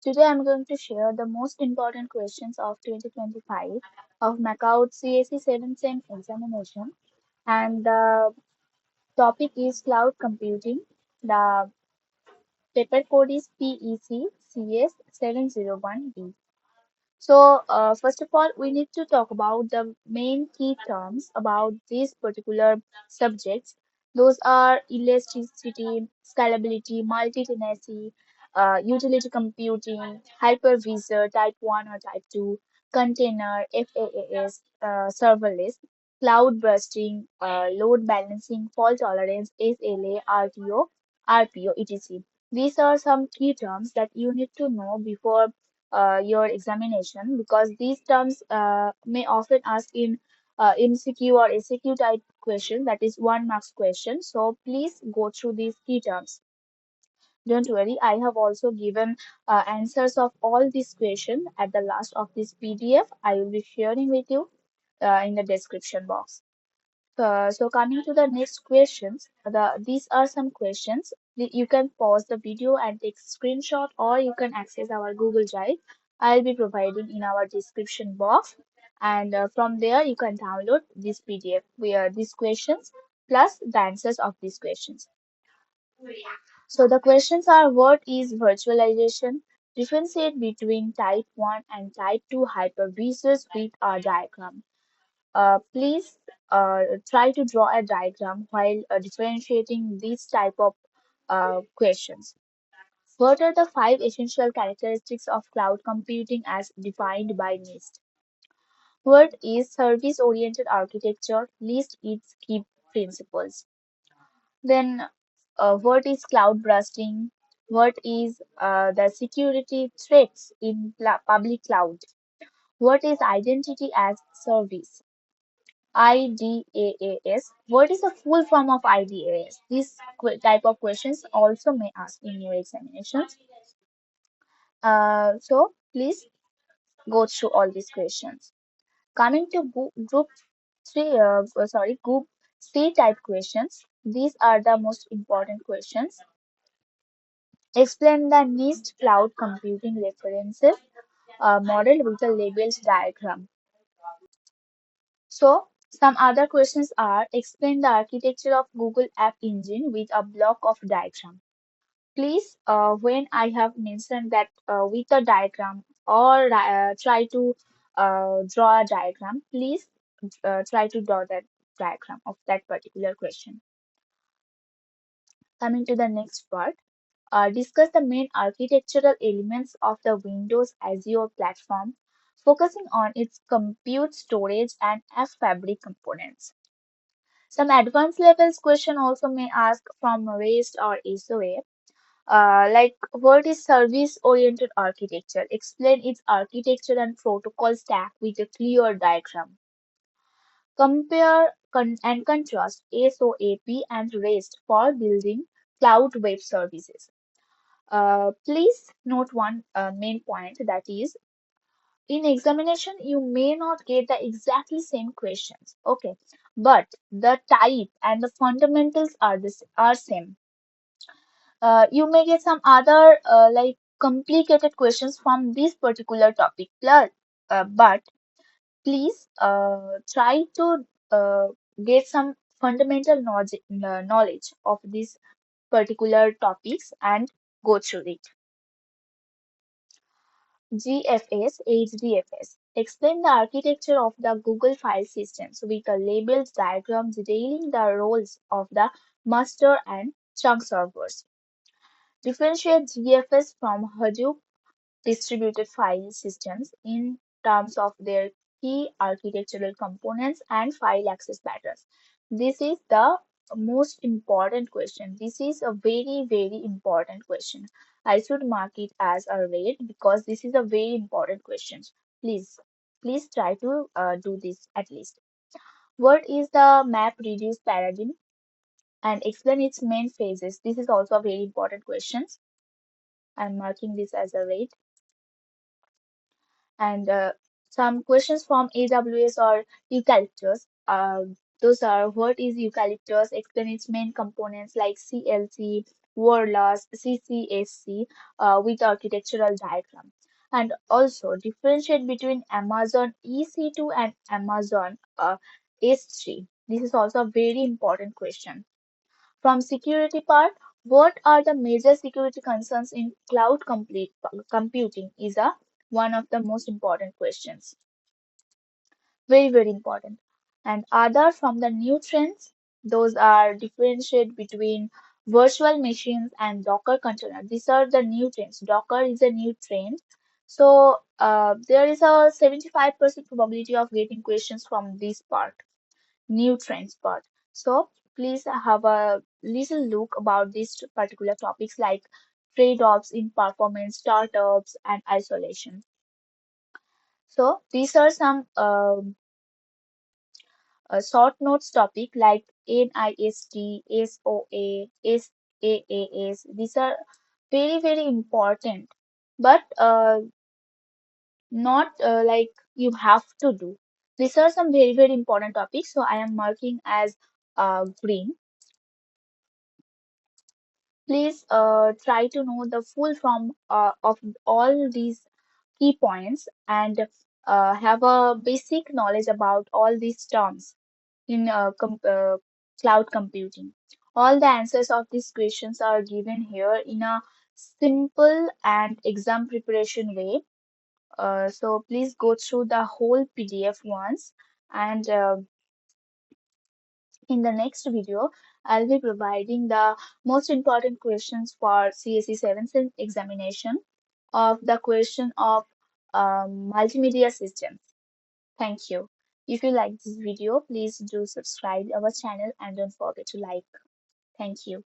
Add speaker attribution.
Speaker 1: Today I'm going to share the most important questions of 2025 of MAKAUT CSE 7 SEM examination, and the topic is cloud computing. The paper code is PEC CS 701B. So, first of all, we need to talk about the main key terms about these particular subjects. Those are elasticity, scalability, multi-tenancy, utility computing, hypervisor, type 1 or type 2, container, FAAS, serverless, cloud bursting, load balancing, fault tolerance, SLA, RPO, etc. These are some key terms that you need to know before your examination, because these terms may often ask in MCQ or SAQ type question, that is 1 marks question. So please go through these key terms. Don't worry, I have also given answers of all these questions at the last of this PDF. I will be sharing with you in the description box. So coming to the next questions, these are some questions. You can pause the video and take screenshot, or you can access our Google Drive. I'll be providing in our description box, and from there you can download this PDF where these questions plus the answers of these questions. So the questions are: what is virtualization? Differentiate between type 1 and type 2 hypervisors with a diagram. Please try to draw a diagram while differentiating these type of questions. What are the 5 essential characteristics of cloud computing as defined by NIST? What is service-oriented architecture? List its key principles. Then, what is cloud bursting? What is the security threats in public cloud? What is identity as service? IDAAS. What is the full form of IDAAS? This type of questions also may ask in your examinations. So please go through all these questions. Coming to group three, group C type questions. These are the most important questions. Explain the NIST cloud computing references model with a labels diagram. So, some other questions are: explain the architecture of Google App Engine with a block of diagram. Please, when I have mentioned that with a diagram, or try to draw a diagram, please try to draw that diagram of that particular question. Coming to the next part, discuss the main architectural elements of the Windows Azure platform, focusing on its compute, storage, and app fabric components. Some advanced levels question also may ask from REST or SOA, like what is service-oriented architecture? Explain its architecture and protocol stack with a clear diagram. Compare and contrast SOAP and REST for building cloud web services. Please note one main point, that is, in examination you may not get the exactly same questions, okay, but the type and the fundamentals are same. You may get some other like complicated questions from this particular topic plus, but please try to get some fundamental knowledge of these particular topics and go through it. GFS, HDFS. Explain the architecture of the Google file systems with a labeled diagram detailing the roles of the master and chunk servers. Differentiate GFS from Hadoop distributed file systems in terms of their key architectural components and file access patterns. This is the most important question. This is a very, very important question. I should mark it as a red because this is a very important question. Please, please try to do this at least. What is the map reduce paradigm, and explain its main phases? This is also a very important question. I'm marking this as a red. And some questions from AWS or eucalyptus. Those are: what is eucalyptus? Explain its main components like CLC, word loss, CCSC with architectural diagram. And also differentiate between Amazon EC2 and Amazon S3. This is also a very important question. From security part, what are the major security concerns in cloud computing is one of the most important questions. Very important. And other from the new trends, those are differentiate between virtual machines and Docker container. These are the new trends. Docker is a new trend. So there is a 75% probability of getting questions from this part, new trends part. So please have a little look about these particular topics like trade-offs in performance, startups, and isolation. So these are some short notes topic like NIST, SOA, SAAS. These are very important, but not like you have to do. These are some very important topics. So I am marking as green. Please try to know the full form of all these key points and have a basic knowledge about all these terms in cloud computing. All the answers of these questions are given here in a simple and exam preparation way. So please go through the whole PDF once, and in the next video, I'll be providing the most important questions for CSE 7th examination of the question of multimedia systems. Thank you. If you like this video, please do subscribe our channel and don't forget to like. Thank you.